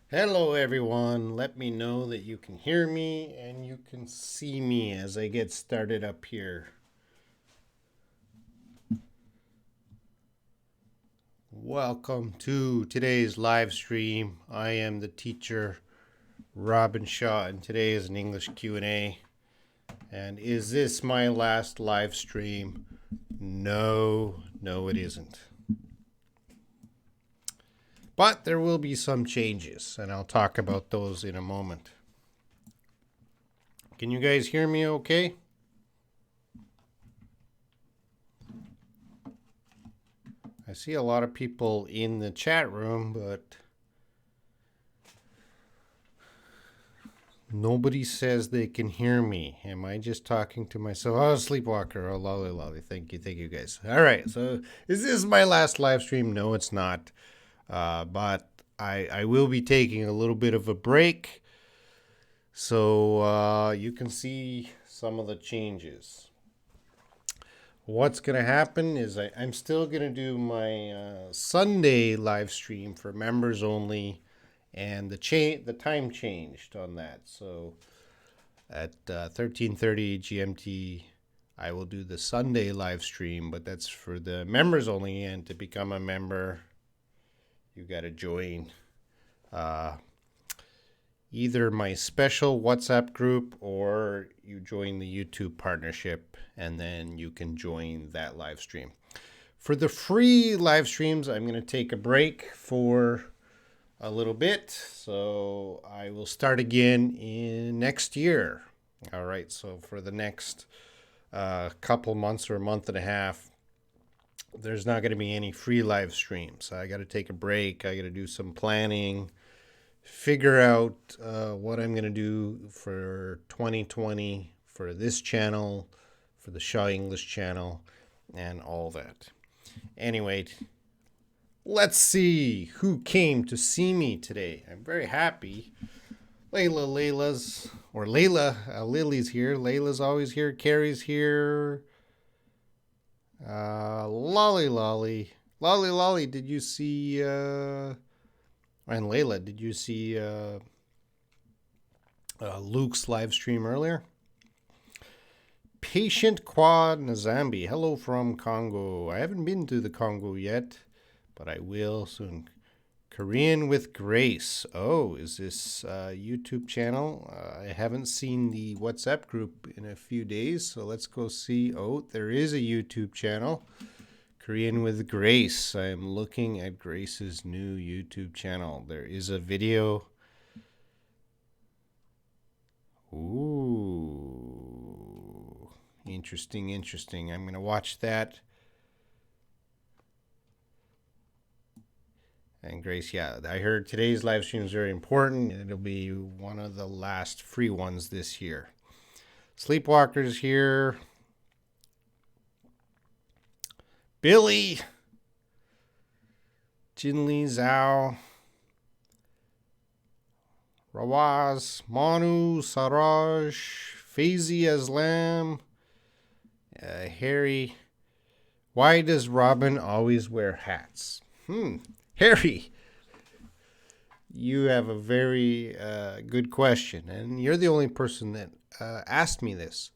Hello, everyone. Let me know that you can hear me and you can see me as I get started up here. Welcome to today's live stream. I am the teacher, Robin Shaw, and today is an English Q&A. And is this my last live stream? No, it isn't. But there will be some changes, and I'll talk about those in a moment. Can you guys hear me okay? I see a lot of people in the chat room, but nobody says they can hear me. Am I just talking to myself? Oh, sleepwalker. Oh, lolly lolly. Thank you guys. All right. So, is this my last live stream? No, it's not. But I will be taking a little bit of a break, so you can see some of the changes. What's going to happen is I'm still going to do my Sunday live stream for members only, and the time changed on that. So at 13:30 GMT, I will do the Sunday live stream, but that's for the members only. And to become a member, you got to join either my special WhatsApp group or you join the YouTube partnership, and then you can join that live stream. For the free live streams, I'm going to take a break for a little bit. So I will start again in next year. All right. So for the next couple months or a month and a half, there's not going to be any free live streams. I got to take a break. I got to do some planning, figure out what I'm going to do for 2020 for this channel, for the Shaw English channel, and all that. Anyway, let's see who came to see me today. I'm very happy. Layla's Lily's here. Layla's always here. Carrie's here. Lolly, did you see? And Layla, did you see Luke's live stream earlier? Patient Quad Nazambi, hello from Congo. I haven't been to the Congo yet, but I will soon. Korean with Grace. Oh, is this YouTube channel? I haven't seen the WhatsApp group in a few days, so let's go see. Oh, there is a YouTube channel. Korean with Grace. I am looking at Grace's new YouTube channel. There is a video. Ooh. Interesting. I'm going to watch that. And Grace, yeah, I heard today's live stream is very important. It'll be one of the last free ones this year. Sleepwalker's here. Billy. Jinli Zhao. Rawaz. Manu. Saraj. Faizi Aslam. Harry. Why does Robin always wear hats? Harry, you have a very good question, and you're the only person that asked me this.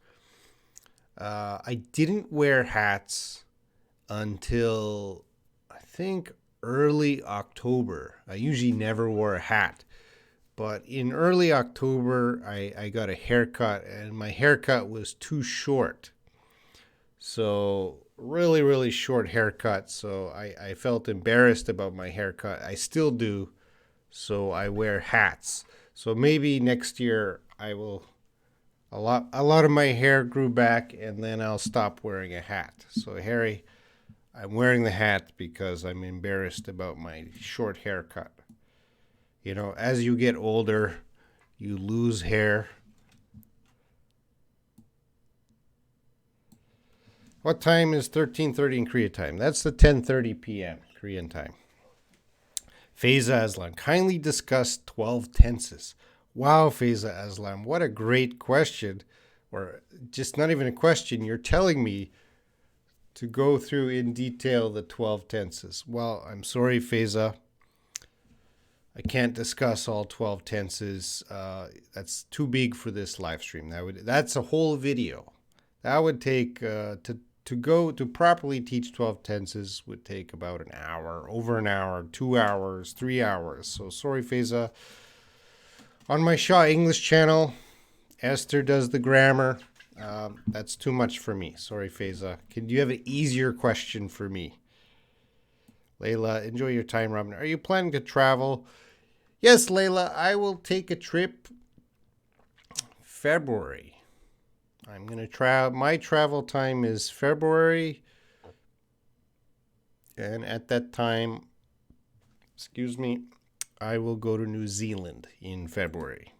I didn't wear hats until I think early October. I usually never wore a hat, but in early October, I got a haircut, and my haircut was too short. So really short haircut. So I felt embarrassed about my haircut. I still do. So I wear hats. So maybe next year I will. A lot of my hair grew back, and then I'll stop wearing a hat. So Harry, I'm wearing the hat because I'm embarrassed about my short haircut. You know, as you get older, you lose hair. What time is 13:30 in Korea time? That's the 10:30 p.m. Korean time. Faiza Aslam, kindly discuss 12 tenses. Wow, Faiza Aslam, what a great question. Or just not even a question, you're telling me to go through in detail the 12 tenses. Well, I'm sorry, Faiza. I can't discuss all 12 tenses. That's too big for this live stream. That's a whole video. That would take to properly teach 12 tenses would take about an hour, over an hour, 2 hours, 3 hours. So sorry, Feza. On my Shaw English channel, Esther does the grammar. That's too much for me. Sorry, Feza. Do you have an easier question for me? Layla, enjoy your time, Robin. Are you planning to travel? Yes, Layla, I will take a trip February. I'm going to travel. My travel time is February. And at that time, excuse me, I will go to New Zealand in February.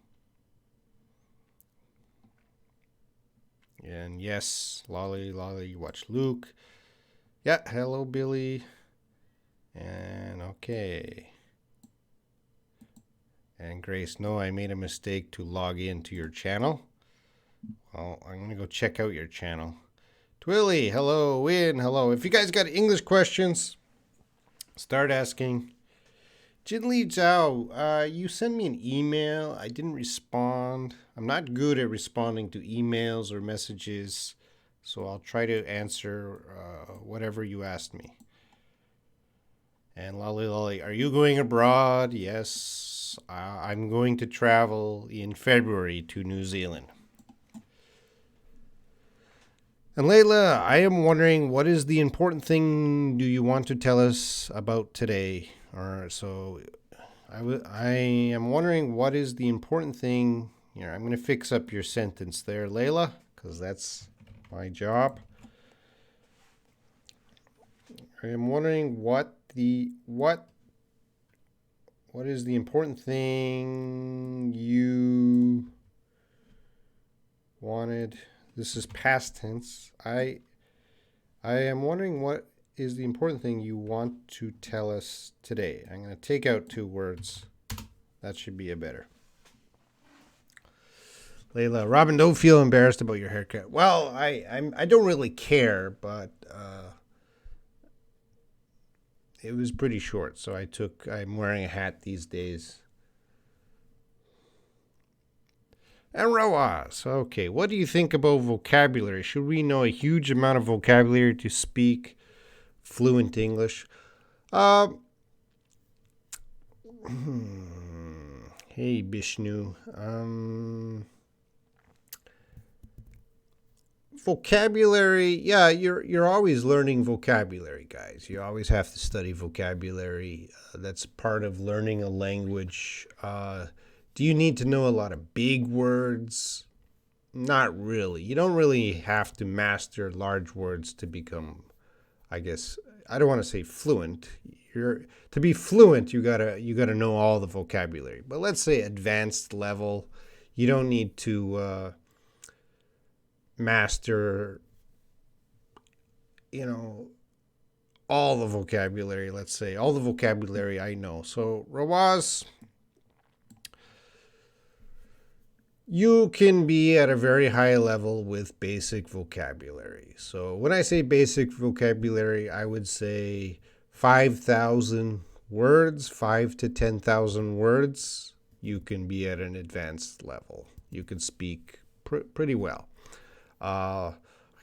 And yes, Lolly, you watch Luke. Yeah, hello, Billy. And okay. And Grace, no, I made a mistake to log into your channel. Well, I'm going to go check out your channel. Twilly, hello. Win, hello. If you guys got English questions, start asking. Jinli Zhao, you sent me an email. I didn't respond. I'm not good at responding to emails or messages, so I'll try to answer whatever you asked me. And Lolly, are you going abroad? Yes, I'm going to travel in February to New Zealand. And Layla, I am wondering, what is the important thing do you want to tell us about today? I am wondering, what is the important thing? Here, I'm going to fix up your sentence there, Layla, because that's my job. I am wondering what is the important thing you wanted. This is past tense. I am wondering what is the important thing you want to tell us today. I'm going to take out 2 words. That should be a better. Layla, Robin, don't feel embarrassed about your haircut. Well, I don't really care, but it was pretty short, so I'm wearing a hat these days. And Roaz, okay, what do you think about vocabulary? Should we know a huge amount of vocabulary to speak fluent English? Hey, Bishnu. Vocabulary, yeah, you're always learning vocabulary, guys. You always have to study vocabulary. That's part of learning a language. Do you need to know a lot of big words? Not really. You don't really have to master large words to become, I guess, I don't want to say fluent. To be fluent, you gotta know all the vocabulary. But let's say advanced level, you don't need to master, all the vocabulary. Let's say all the vocabulary I know. So Rawaz, you can be at a very high level with basic vocabulary. So when I say basic vocabulary, I would say 5,000 words, 5 to 10,000 words. You can be at an advanced level. You can speak pretty well. I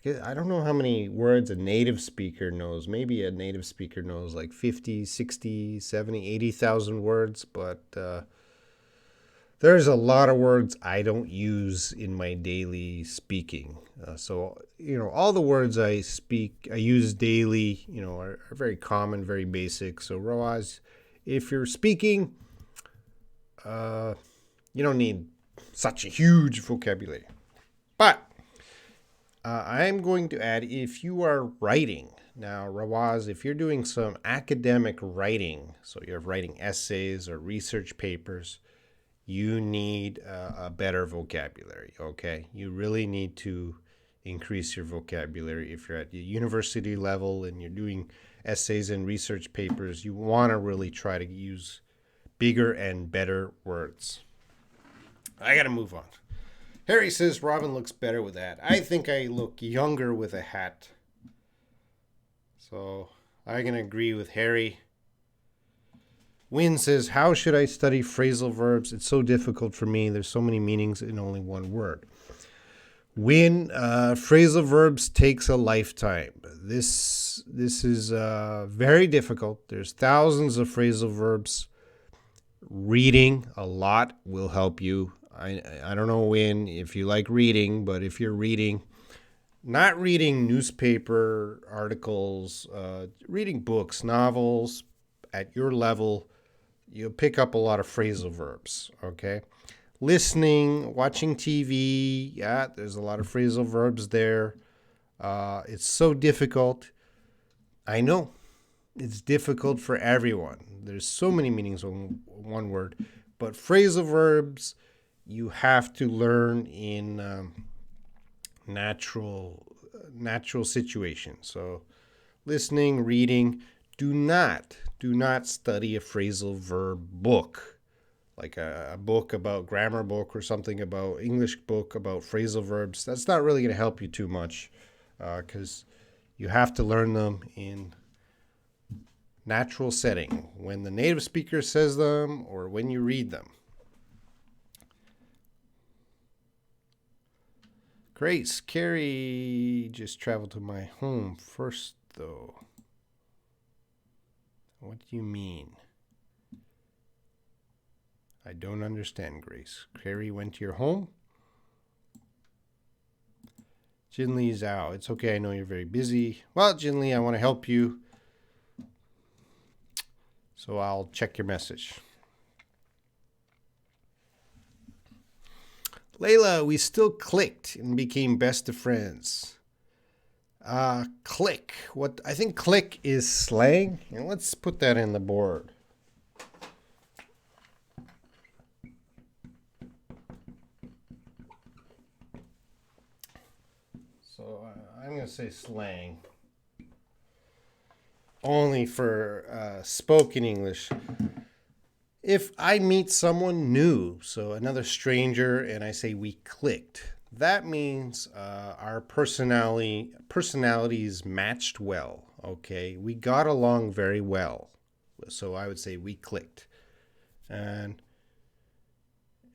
don't know how many words a native speaker knows. Maybe a native speaker knows like 50, 60, 70, 80,000 words, but there's a lot of words I don't use in my daily speaking. So all the words I use daily, are very common, very basic. So, Roaz, if you're speaking, you don't need such a huge vocabulary. But I'm going to add, if you are writing, now, Rawaz, if you're doing some academic writing, so you're writing essays or research papers, you need a better vocabulary, okay? You really need to increase your vocabulary. If you're at the university level and you're doing essays and research papers, you want to really try to use bigger and better words. I got to move on. Harry says Robin looks better with a hat. I think I look younger with a hat. So I can agree with Harry. Win says, how should I study phrasal verbs? It's so difficult for me. There's so many meanings in only one word. Win, phrasal verbs takes a lifetime. This is very difficult. There's thousands of phrasal verbs. Reading a lot will help you. I don't know when, if you like reading, but if you're reading, not reading newspaper articles, reading books, novels at your level, you'll pick up a lot of phrasal verbs, okay? Listening, watching TV, yeah, there's a lot of phrasal verbs there. It's so difficult. I know it's difficult for everyone. There's so many meanings on one word, but phrasal verbs you have to learn in natural situations. So listening, reading, do not study a phrasal verb book, like a book about grammar book or something about English book about phrasal verbs. That's not really going to help you too much because you have to learn them in natural setting, when the native speaker says them or when you read them. Grace, Carrie just traveled to my home first, though. What do you mean? I don't understand, Grace. Carrie went to your home? Jinli Zhao, it's okay, I know you're very busy. Well, Jinli, I want to help you, so I'll check your message. Layla, we still clicked and became best of friends. Click. What I think click is slang. And let's put that in the board. So I'm going to say slang. Only for spoken English. If I meet someone new, so another stranger, and I say we clicked, that means our personalities matched well. Okay, we got along very well. So I would say we clicked. And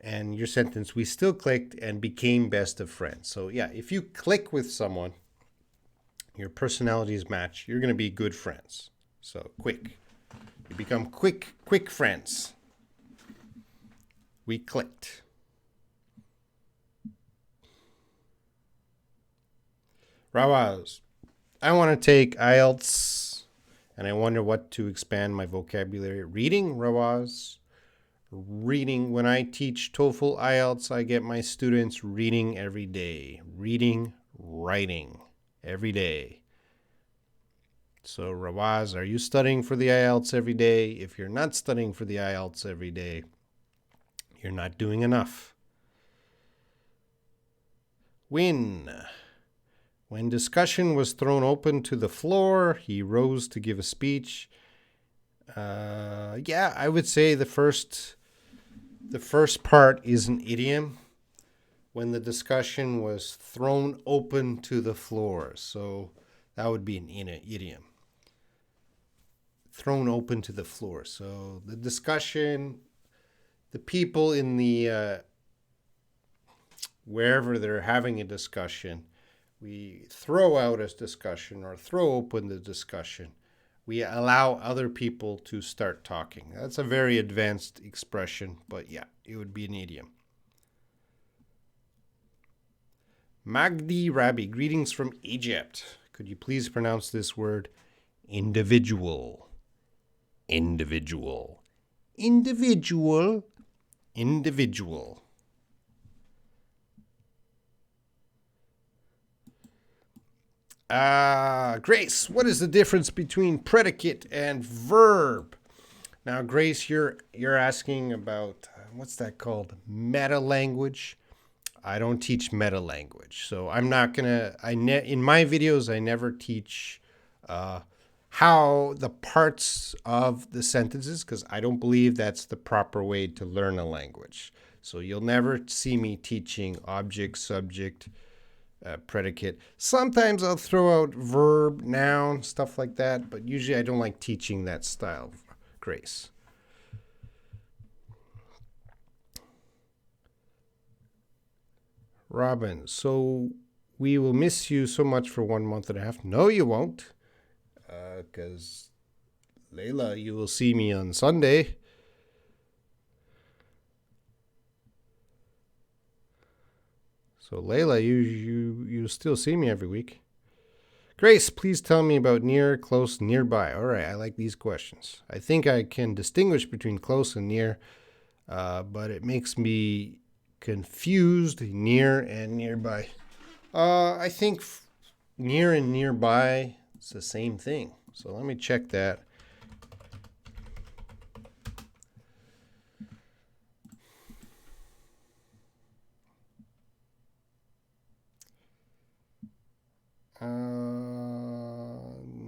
your sentence, we still clicked and became best of friends. So yeah, if you click with someone, your personalities match, you're going to be good friends. So quick. You become quick friends. We clicked. Rawaz, I want to take IELTS and I wonder what to expand my vocabulary. Reading, Rawaz. Reading. When I teach TOEFL IELTS, I get my students reading every day. Reading, writing every day. So Rawaz, are you studying for the IELTS every day? If you're not studying for the IELTS every day, you're not doing enough. Win. When discussion was thrown open to the floor, he rose to give a speech. Yeah, I would say the first part is an idiom. When the discussion was thrown open to the floor. So that would be an idiom. Thrown open to the floor. So the discussion, the people in the wherever they're having a discussion, we throw out a discussion or throw open the discussion. We allow other people to start talking. That's a very advanced expression, but yeah, it would be an idiom. Magdi Rabi, greetings from Egypt. Could you please pronounce this word? Individual. Individual. Individual. Individual. Grace, what is the difference between predicate and verb? Now, Grace, you're asking about, what's that called? Meta language. I don't teach meta language. So I'm not going to, in my videos, I never teach how the parts of the sentences, because I don't believe that's the proper way to learn a language. So you'll never see me teaching object, subject, predicate. Sometimes I'll throw out verb, noun, stuff like that, but usually I don't like teaching that style, Grace. Robin, so we will miss you so much for 1 month and a half. No, you won't, because Layla, you will see me on Sunday. So Layla, you still see me every week. Grace, please tell me about near, close, nearby. All right, I like these questions. I think I can distinguish between close and near, but it makes me confused, near and nearby. I think near and nearby is the same thing. So let me check that.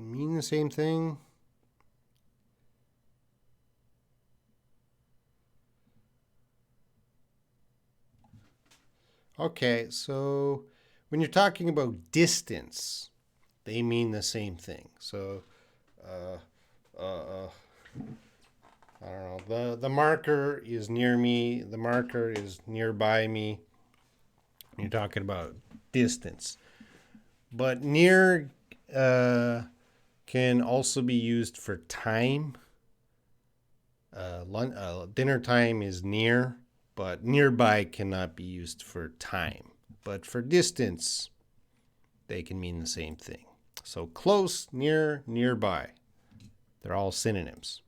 Mean the same thing? Okay, so when you're talking about distance, they mean the same thing. So, uh, uh, I don't know. The marker is near me. The marker is nearby me. You're talking about distance, but near can also be used for time. Dinner time is near, but nearby cannot be used for time. But for distance, they can mean the same thing. So close, near, nearby. They're all synonyms.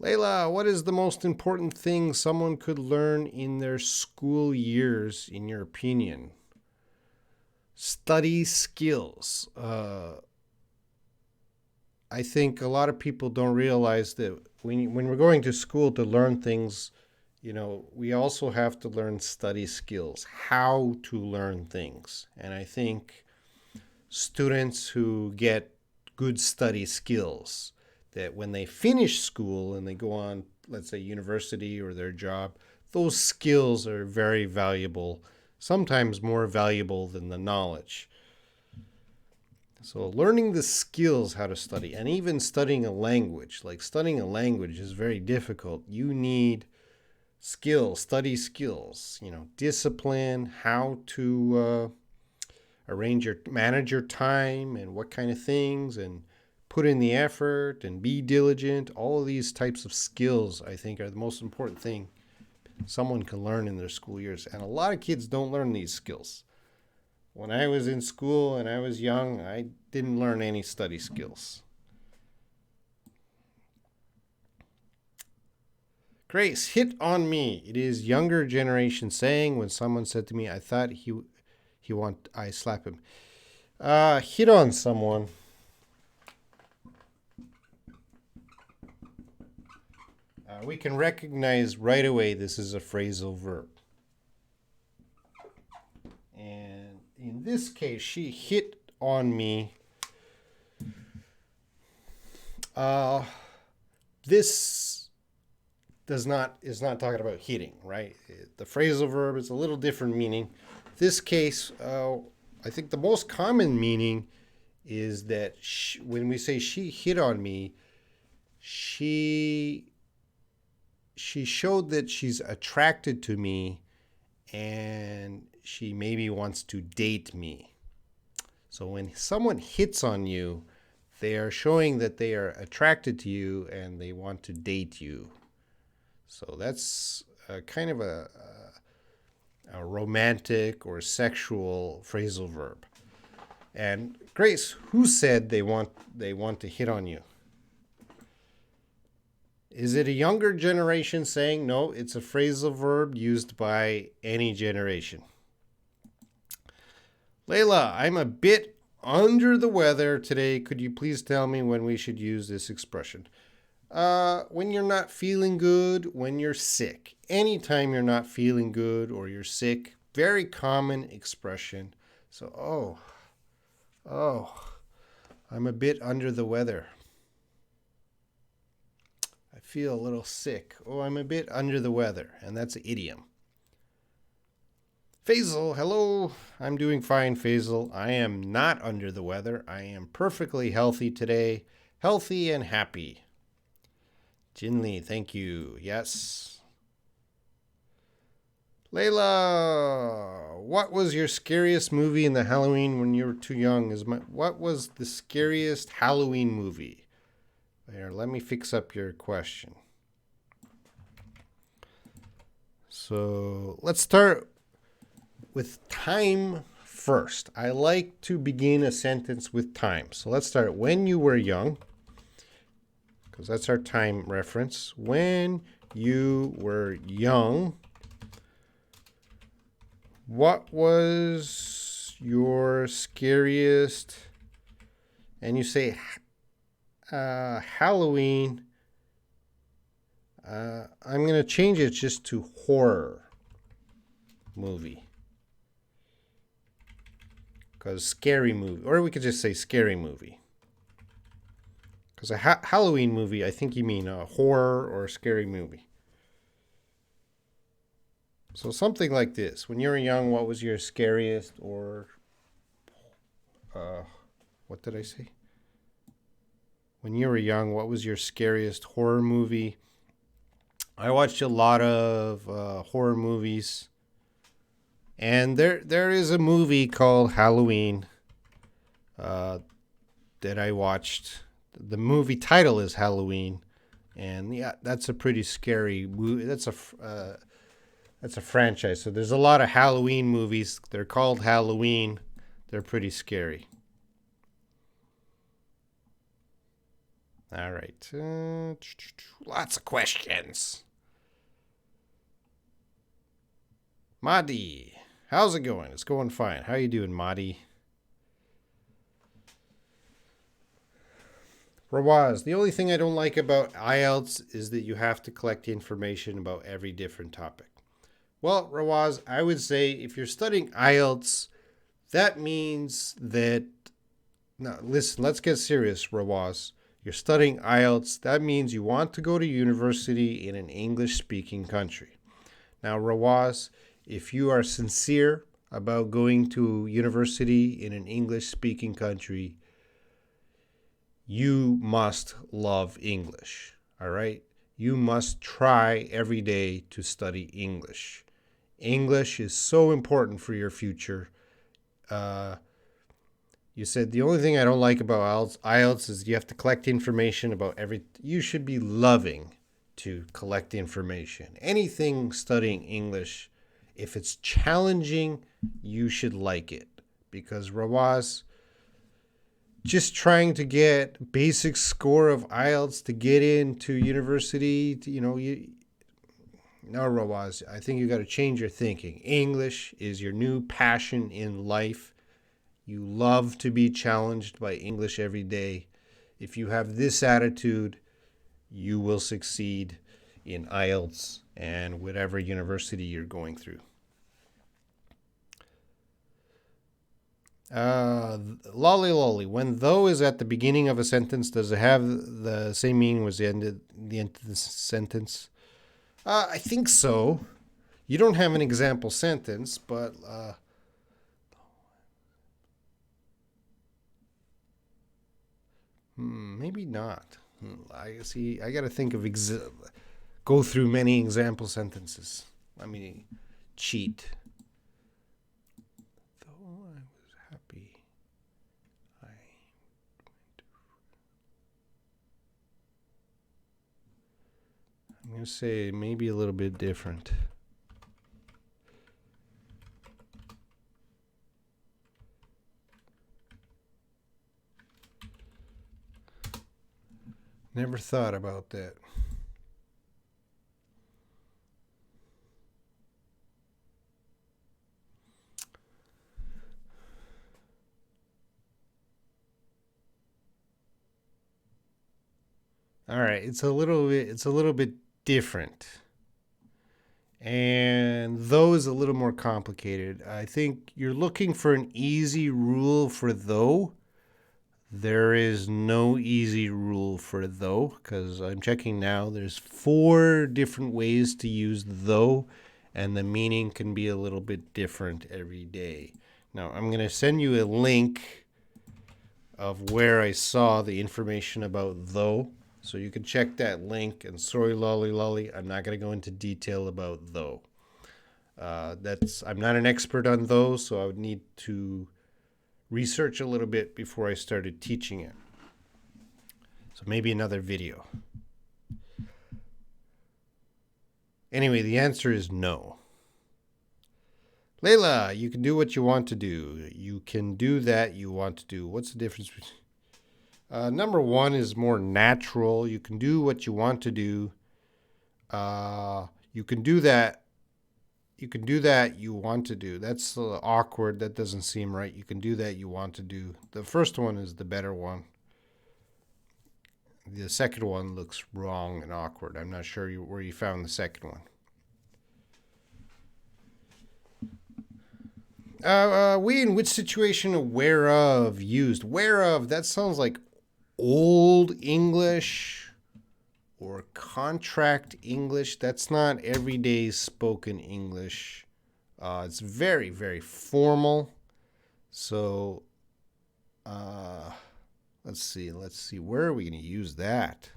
Layla, what is the most important thing someone could learn in their school years, in your opinion? Study skills. I think a lot of people don't realize that when we're going to school to learn things, we also have to learn study skills, how to learn things. And I think students who get good study skills, that when they finish school and they go on, let's say, university or their job, those skills are very valuable, sometimes more valuable than the knowledge. So learning the skills how to study, and even studying a language, like studying a language is very difficult. You need skills, study skills, discipline, how to manage your time and what kind of things, and put in the effort and be diligent. All of these types of skills, I think, are the most important thing someone can learn in their school years. And a lot of kids don't learn these skills. When I was in school and I was young, I didn't learn any study skills. Grace, hit on me. It is younger generation saying. When someone said to me, I thought I slap him. Hit on someone. We can recognize right away this is a phrasal verb. And in this case, she hit on me. This is not talking about hitting, right? The phrasal verb is a little different meaning. This case, I think the most common meaning is that when we say she hit on me, she showed that she's attracted to me and she maybe wants to date me. So when someone hits on you, they are showing that they are attracted to you and they want to date you. So that's kind of a romantic or sexual phrasal verb. And Grace, who said they want to hit on you? Is it a younger generation saying? No, it's a phrasal verb used by any generation. Layla, I'm a bit under the weather today. Could you please tell me when we should use this expression? When you're not feeling good, when you're sick. Anytime you're not feeling good or you're sick, very common expression. So, I'm a bit under the weather. I feel a little sick. Oh, I'm a bit under the weather. And that's an idiom. Faisal, hello. I'm doing fine, Faisal. I am not under the weather. I am perfectly healthy today. Healthy and happy. Jinli, thank you. Yes. Layla, what was your scariest movie in the Halloween when you were too young? What was the scariest Halloween movie? Here, let me fix up your question. So let's start with time first. I like to begin a sentence with time. So let's start when you were young, because that's our time reference. When you were young, what was your scariest? And you say Halloween. I'm going to change it just to horror movie. Because scary movie. Or we could just say scary movie. Because a Halloween movie, I think you mean a horror or a scary movie. So something like this. When you were young, what was your scariest or... what did I say? When you were young, what was your scariest horror movie? I watched a lot of horror movies. And there is a movie called Halloween that I watched. The movie title is Halloween. And yeah, that's a pretty scary movie. That's a franchise. So there's a lot of Halloween movies. They're called Halloween. They're pretty scary. All right. Lots of questions. Madi, how's it going? It's going fine. How you doing, Madi? Rawaz, the only thing I don't like about IELTS is that you have to collect information about every different topic. Well, Rawaz, I would say if you're studying IELTS, that means that... Now, listen, let's get serious, Rawaz. You're studying IELTS. That means you want to go to university in an English-speaking country. Now, Rawaz, if you are sincere about going to university in an English-speaking country, you must love English, all right? You must try every day to study English. English is so important for your future. You said the only thing I don't like about IELTS is you have to collect information about You should be loving to collect information. Anything studying English, if it's challenging, you should like it. Because Rawaz, just trying to get basic score of IELTS to get into university, no, Rawaz, I think you got to change your thinking. English is your new passion in life. You love to be challenged by English every day. If you have this attitude, you will succeed in IELTS and whatever university you're going through. Lolly, when though is at the beginning of a sentence, does it have the same meaning as the end of the sentence? I think so. You don't have an example sentence, but maybe not. I see. I got to think of go through many example sentences. Let me cheat. Though I was happy, I'm going to say maybe a little bit different. Never thought about that. All right, it's a little bit different. And though is a little more complicated. I think you're looking for an easy rule for though. There is no easy rule for though, because I'm checking now. There's 4 different ways to use though, and the meaning can be a little bit different every day. Now, I'm going to send you a link of where I saw the information about though, so you can check that link. And sorry, lolly, I'm not going to go into detail about though. I'm not an expert on those, so I would need to research a little bit before I started teaching it. So maybe another video. Anyway, the answer is no. Layla, you can do what you want to do. You can do that you want to do. What's the difference between... number one is more natural. You can do what you want to do. You can do that. You can do that you want to do. That's awkward. That doesn't seem right. You can do that you want to do. The first one is the better one. The second one looks wrong and awkward. I'm not sure where you found the second one. We in which situation aware of used? Where of, that sounds like old English or contract English. That's not everyday spoken English. It's very, very formal. So, let's see. Where are we going to use that?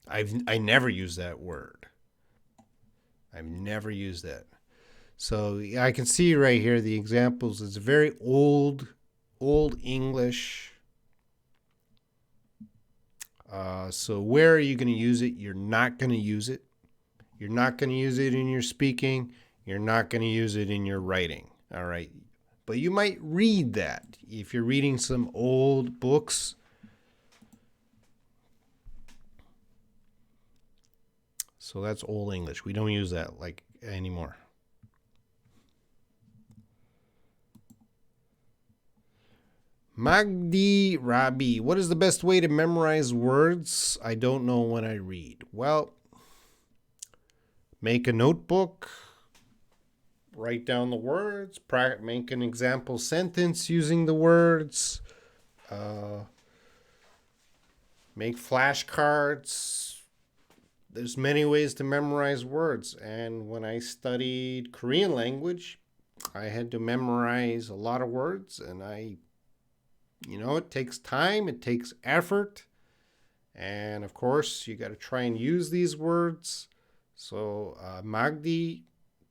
I never use that word. I've never used that. So I can see right here the examples. It's very old English. So where are you going to use it? You're not going to use it. You're not going to use it in your speaking. You're not going to use it in your writing. All right. But you might read that. If you're reading some old books, so that's old English. We don't use that like anymore. Magdi Rabi, what is the best way to memorize words I don't know when I read? Well, make a notebook, write down the words, make an example sentence using the words, make flashcards. There's many ways to memorize words. And when I studied Korean language, I had to memorize a lot of words, and it takes time, it takes effort, and of course, you got to try and use these words. So, Magdi,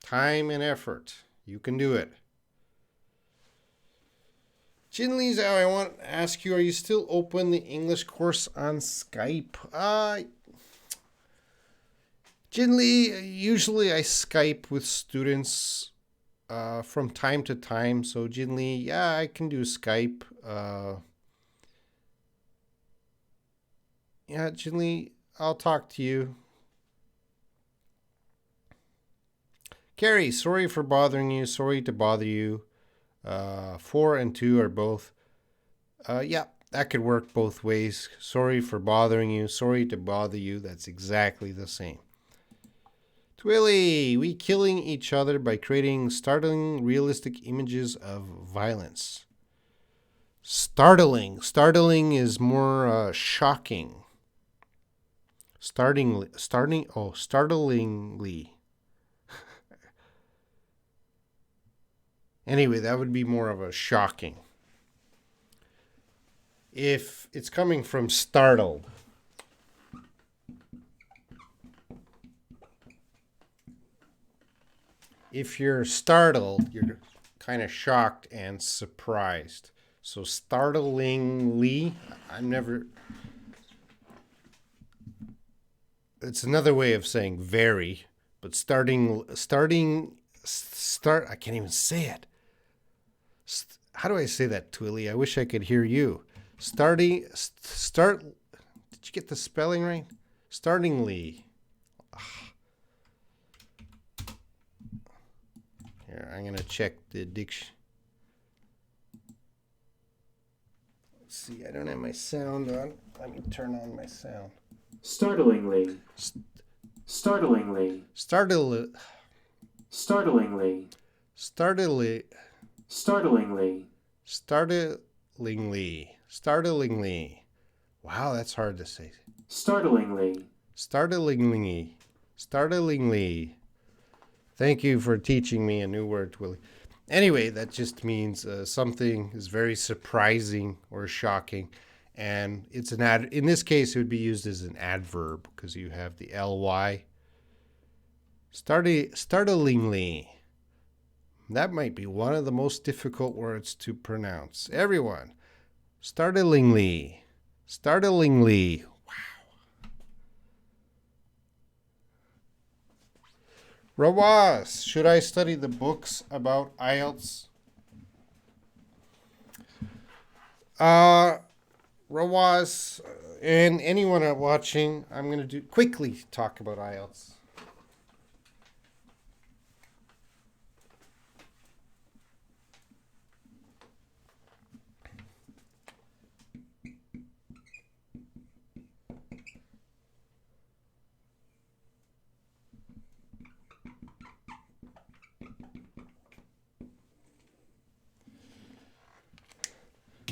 time and effort. You can do it. Jinli, I want to ask you, are you still open the English course on Skype? Jinli, usually I Skype with students from time to time. So Jinli, yeah, I can do Skype. Yeah, Jinli, I'll talk to you. Carrie, sorry for bothering you. Sorry to bother you. 4 and 2 are both. Yeah, that could work both ways. Sorry for bothering you. Sorry to bother you. That's exactly the same. Twilly, we killing each other by creating startling, realistic images of violence. Startling. Startling is more shocking. Startlingly. Anyway, that would be more of a shocking. If it's coming from startled, if you're startled, you're kind of shocked and surprised. So startlingly, it's another way of saying very, but I can't even say it. How do I say that, Twilly? I wish I could hear you. Did you get the spelling right? Startingly. Here, I'm going to check the diction. Let's see, I don't have my sound on. Let me turn on my sound. Startlingly. Startlingly. Startlingly. Startlingly. Startlingly. Startlingly. Startlingly. Startlingly. Wow, that's hard to say. Startlingly. Startlingly. Startlingly. Thank you for teaching me a new word, Willie. Anyway, that just means something is very surprising or shocking. And it's an ad. In this case, it would be used as an adverb because you have the ly. Startlingly. That might be one of the most difficult words to pronounce. Everyone, startlingly. Startlingly. Rawaz, should I study the books about IELTS? Rawaz, and anyone watching, I'm going to quickly talk about IELTS.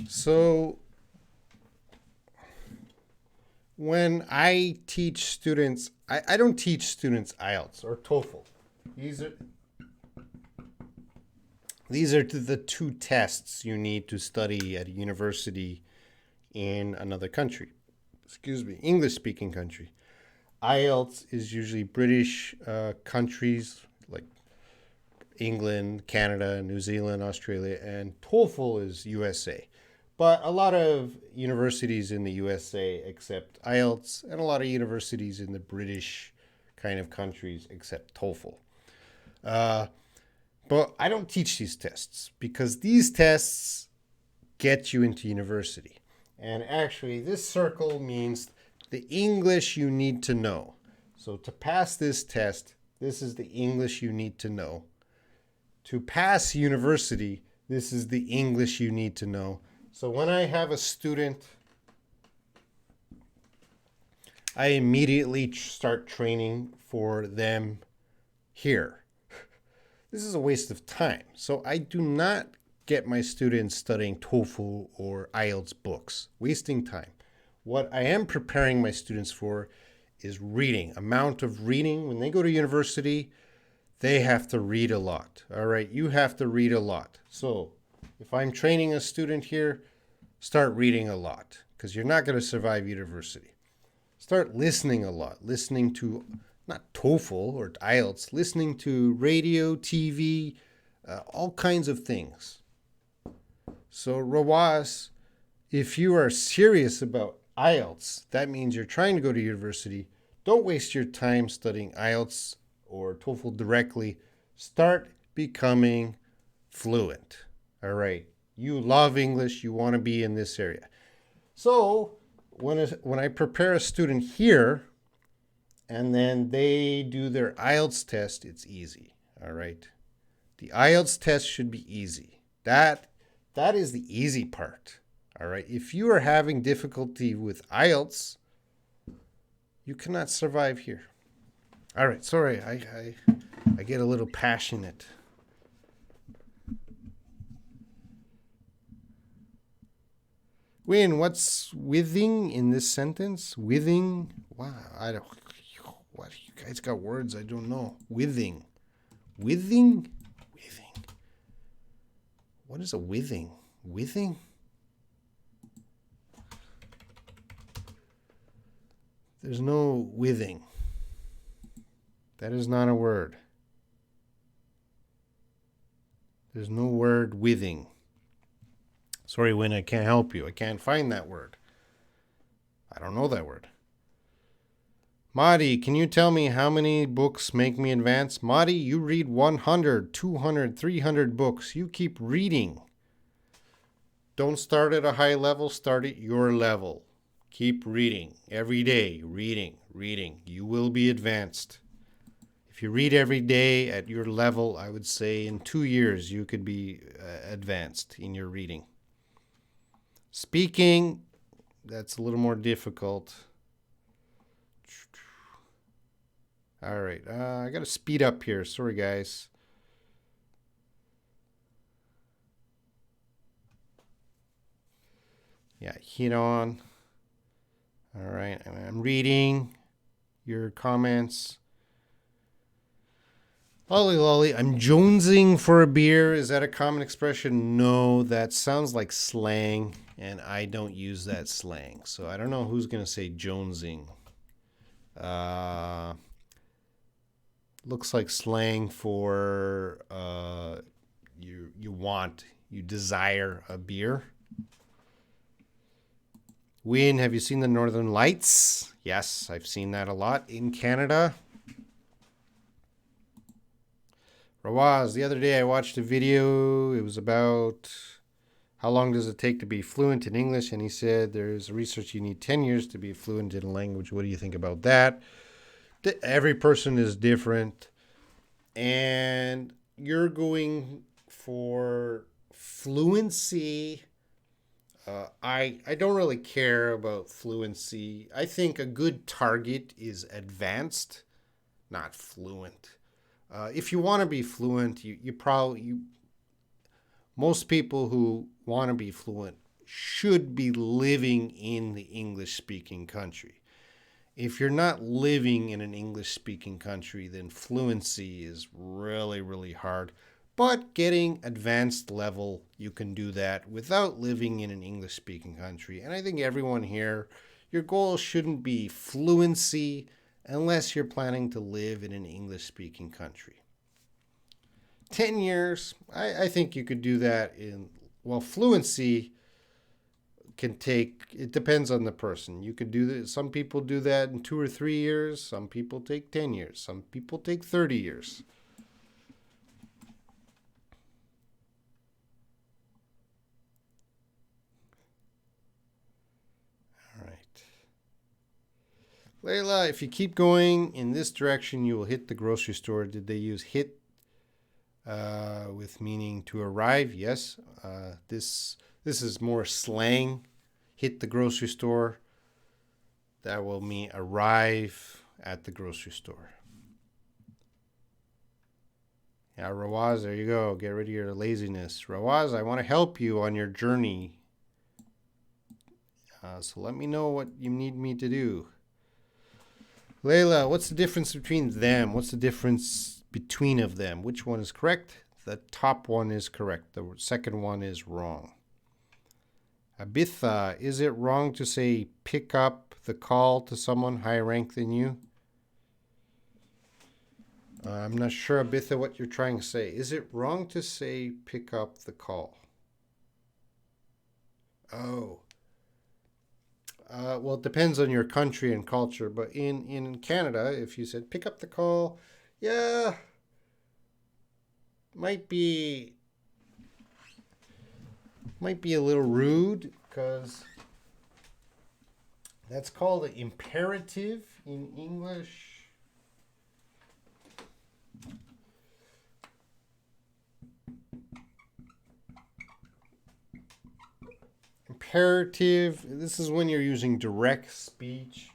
So, when I teach students, I don't teach students IELTS or TOEFL. These are the two tests you need to study at a university in another country. Excuse me, English-speaking country. IELTS is usually British countries like England, Canada, New Zealand, Australia, and TOEFL is USA. But a lot of universities in the USA accept IELTS, and a lot of universities in the British kind of countries accept TOEFL. But I don't teach these tests because these tests get you into university. And actually, this circle means the English you need to know. So to pass this test, this is the English you need to know. To pass university, this is the English you need to know. So when I have a student, I immediately start training for them here. This is a waste of time. So I do not get my students studying TOEFL or IELTS books, wasting time. What I am preparing my students for is reading, amount of reading. When they go to university, they have to read a lot. All right, you have to read a lot. So if I'm training a student here, start reading a lot because you're not going to survive university. Start listening a lot, listening to not TOEFL or IELTS, listening to radio, TV, all kinds of things. So Rawaz, if you are serious about IELTS, that means you're trying to go to university. Don't waste your time studying IELTS or TOEFL directly. Start becoming fluent. All right. You love English. You want to be in this area. So when I prepare a student here and then they do their IELTS test, it's easy. All right. The IELTS test should be easy. That is the easy part. All right. If you are having difficulty with IELTS, you cannot survive here. All right. Sorry, I get a little passionate. Win, what's withing in this sentence? Withing? Wow, I don't. What, you guys got words I don't know. Withing. Withing? Withing. What is a withing? Withing? There's no withing. That is not a word. There's no word withing. Sorry, Win, I can't help you. I can't find that word. I don't know that word. Madi, can you tell me how many books make me advance? Madi, you read 100, 200, 300 books. You keep reading. Don't start at a high level. Start at your level. Keep reading. Every day, reading, reading. You will be advanced. If you read every day at your level, I would say in 2 years you could be advanced in your reading. Speaking, that's a little more difficult. All right, I got to speed up here. Sorry, guys. Yeah, hit on. All right, I'm reading your comments. Holly lolly, I'm jonesing for a beer. Is that a common expression? No, that sounds like slang, and I don't use that slang. So I don't know who's going to say jonesing. Uh, looks like slang for you desire a beer. Win, have you seen the Northern Lights? Yes, I've seen that a lot in Canada. Rawaz, the other day I watched a video. It was about how long does it take to be fluent in English? And he said there's research you need 10 years to be fluent in a language. What do you think about that? Every person is different. And you're going for fluency. I don't really care about fluency. I think a good target is advanced, not fluent. If you want to be fluent, most people who want to be fluent should be living in the English speaking country. If you're not living in an English speaking country, then fluency is really, really hard. But getting advanced level, you can do that without living in an English speaking country. And I think everyone here, your goal shouldn't be fluency unless you're planning to live in an English speaking country. 10 years, I think you could do that fluency can take, it depends on the person. You could do that. Some people do that in 2 or 3 years. Some people take 10 years. Some people take 30 years. All right. Layla, if you keep going in this direction, you will hit the grocery store. Did they use hit with meaning to arrive? Yes. This is more slang. Hit the grocery store. That will mean arrive at the grocery store. Yeah, Rawaz, there you go. Get rid of your laziness. Rawaz, I want to help you on your journey. So let me know what you need me to do. Layla, what's the difference between them? What's the difference between of them? Which one is correct? The top one is correct. The second one is wrong. Abitha, is it wrong to say pick up the call to someone higher rank than you? I'm not sure, Abitha, what you're trying to say. Is it wrong to say pick up the call? Oh. Well, it depends on your country and culture, but in Canada, if you said pick up the call, yeah, might be a little rude because that's called an imperative in English. Imperative, this is when you're using direct speech.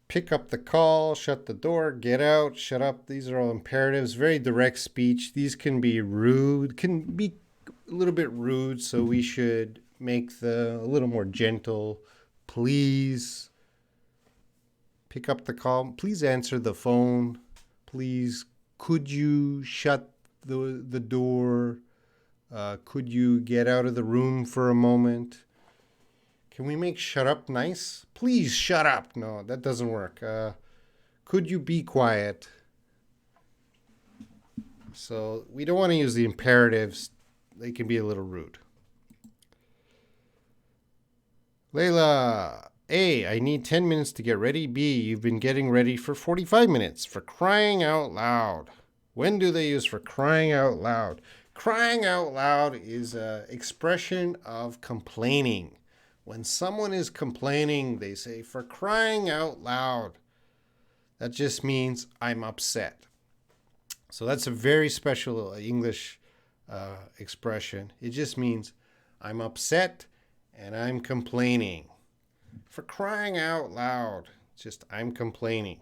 Pick up the call, shut the door, get out, shut up. These are all imperatives, very direct speech. These can be rude, can be a little bit rude, so we should make a little more gentle. Please pick up the call. Please answer the phone. Please, could you shut the door? Could you get out of the room for a moment? Can we make shut up nice? Please shut up. No, that doesn't work. Could you be quiet? So we don't want to use the imperatives. They can be a little rude. Layla, A, I need 10 minutes to get ready. B, you've been getting ready for 45 minutes. For crying out loud. When do they use for crying out loud? Crying out loud is an expression of complaining. When someone is complaining, they say, for crying out loud. That just means I'm upset. So that's a very special English expression. It just means I'm upset and I'm complaining. For crying out loud, just I'm complaining.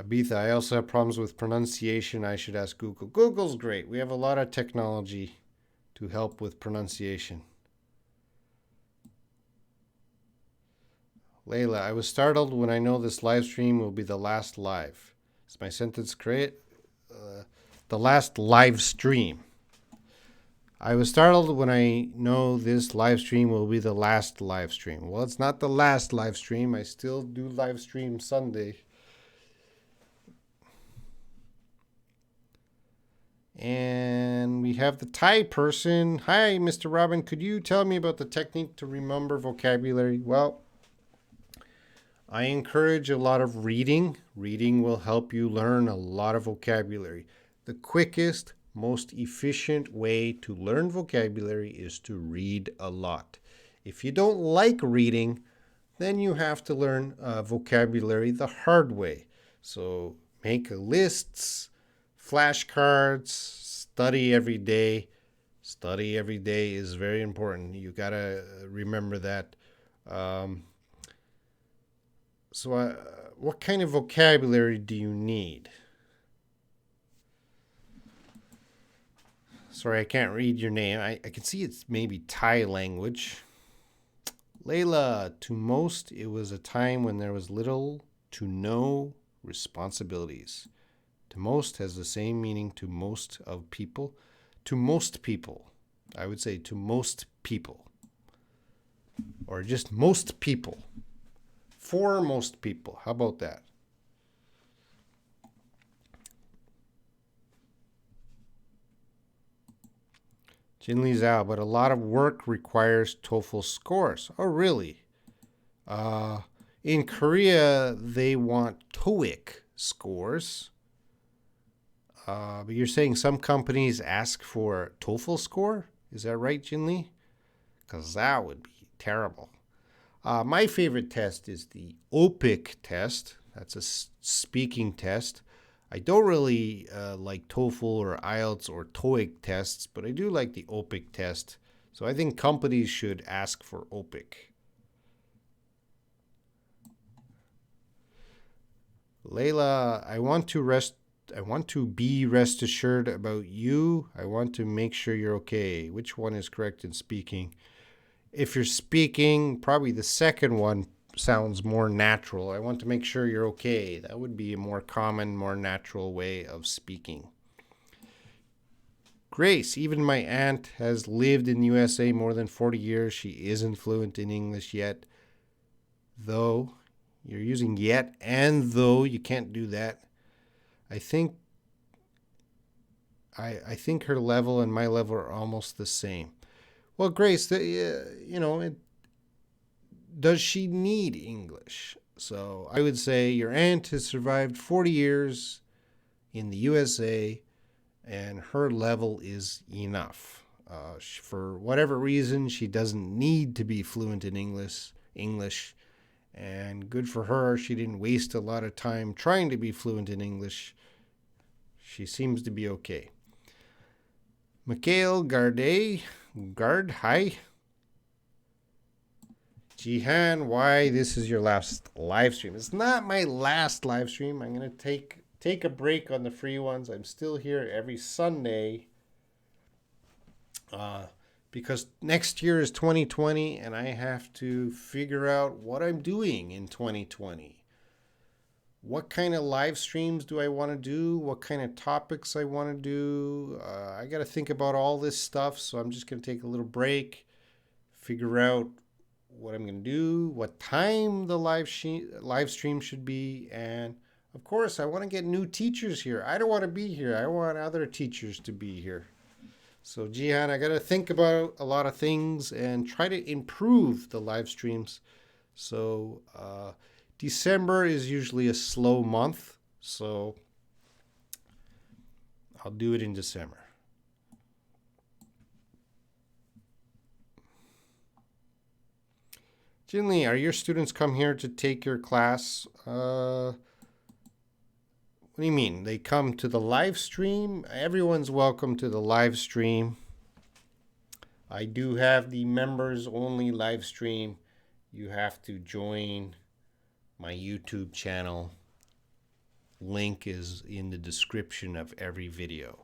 Abitha, I also have problems with pronunciation. I should ask Google. Google's great. We have a lot of technology to help with pronunciation. Layla, I was startled when I know this live stream will be the last live. Is my sentence correct? The last live stream. I was startled when I know this live stream will be the last live stream. Well, it's not the last live stream. I still do live stream Sunday. And we have the Thai person. Hi, Mr. Robin. Could you tell me about the technique to remember vocabulary? Well, I encourage a lot of reading. Reading will help you learn a lot of vocabulary. The quickest, most efficient way to learn vocabulary is to read a lot. If you don't like reading, then you have to learn vocabulary the hard way. So make lists, flashcards, study every day. Study every day is very important. You got to remember that. So what kind of vocabulary do you need? Sorry, I can't read your name. I can see it's maybe Thai language. Layla, to most, it was a time when there was little to no responsibilities. To most has the same meaning to most of people. To most people. I would say to most people. Or just most people. For most people. How about that? Jinli Zhao, but a lot of work requires TOEFL scores. Oh, really? In Korea, they want TOEIC scores. But you're saying some companies ask for TOEFL score? Is that right, Jinli? Because that would be terrible. My favorite test is the OPIC test. That's a speaking test. I don't really like TOEFL or IELTS or TOEIC tests, but I do like the OPIC test. So I think companies should ask for OPIC. Layla, I want to be rest assured about you. I want to make sure you're okay. Which one is correct in speaking? If you're speaking, probably the second one sounds more natural. I want to make sure you're okay. That would be a more common, more natural way of speaking. Grace, even my aunt has lived in the USA more than 40 years. She isn't fluent in English yet. Though, you're using yet and though, you can't do that. I think her level and my level are almost the same. Well, Grace, does she need English? So I would say your aunt has survived 40 years in the USA, and her level is enough. For whatever reason, she doesn't need to be fluent in English, and good for her. She didn't waste a lot of time trying to be fluent in English. She seems to be okay. Mikhail Gard, hi. Jihan, why this is your last live stream? It's not my last live stream. I'm going to take a break on the free ones. I'm still here every Sunday because next year is 2020 and I have to figure out what I'm doing in 2020. What kind of live streams do I want to do? What kind of topics I want to do? I got to think about all this stuff, so I'm just going to take a little break, figure out what I'm going to do, what time the live stream should be, and of course, I want to get new teachers here. I don't want to be here. I want other teachers to be here. So, Jihan, I got to think about a lot of things and try to improve the live streams. So, December is usually a slow month, so I'll do it in December. Jinli, are your students come here to take your class? What do you mean? They come to the live stream? Everyone's welcome to the live stream. I do have the members only live stream. You have to join my YouTube channel link is in the description of every video.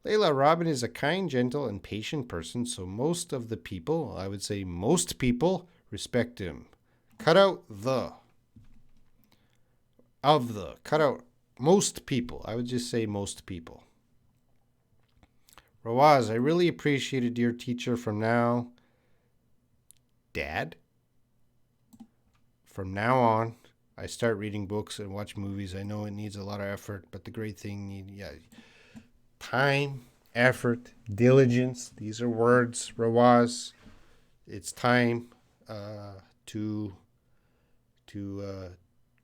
Layla, Robin is a kind, gentle, and patient person, so most of the people, I would say most people, respect him. Cut out the. Of the. Cut out most people. I would just say most people. Rawaz, I really appreciated your teacher from now. Dad? From now on, I start reading books and watch movies. I know it needs a lot of effort, but the great thing, time, effort, diligence. These are words, Rawaz. It's time to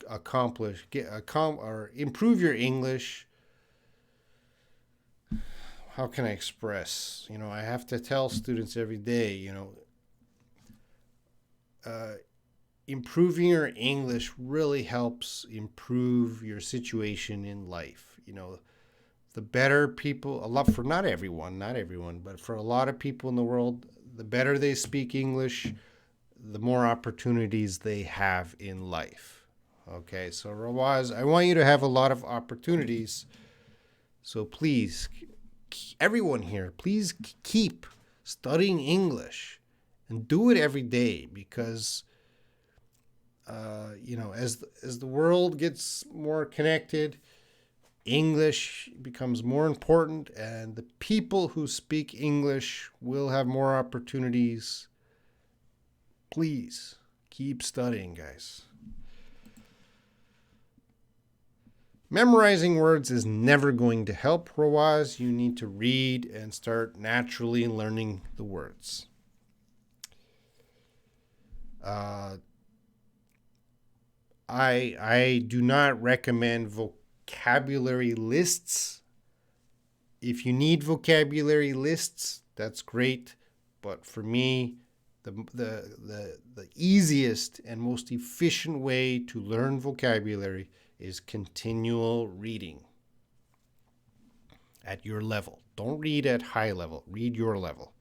accomplish, or improve your English. How can I express? I have to tell students every day, improving your English really helps improve your situation in life. The better people, for not everyone, but for a lot of people in the world, the better they speak English, the more opportunities they have in life. Okay, so Rawaz, I want you to have a lot of opportunities. So please, everyone here, please keep studying English and do it every day, because as the world gets more connected, English becomes more important, and the people who speak English will have more opportunities. Please keep studying, guys. Memorizing words is never going to help, Rawaz. You need to read and start naturally learning the words. I do not recommend vocabulary lists. If you need vocabulary lists, that's great. But for me, the easiest and most efficient way to learn vocabulary is continual reading at your level. Don't read at high level. Read your level.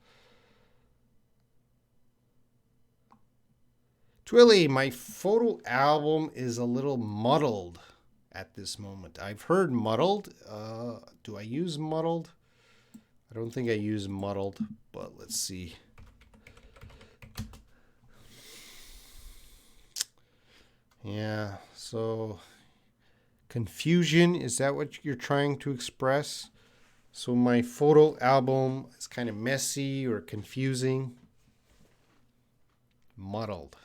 Twilly, my photo album is a little muddled at this moment. I've heard muddled. Do I use muddled? I don't think I use muddled, but let's see. Yeah, so confusion, is that what you're trying to express? So my photo album is kind of messy or confusing. Muddled.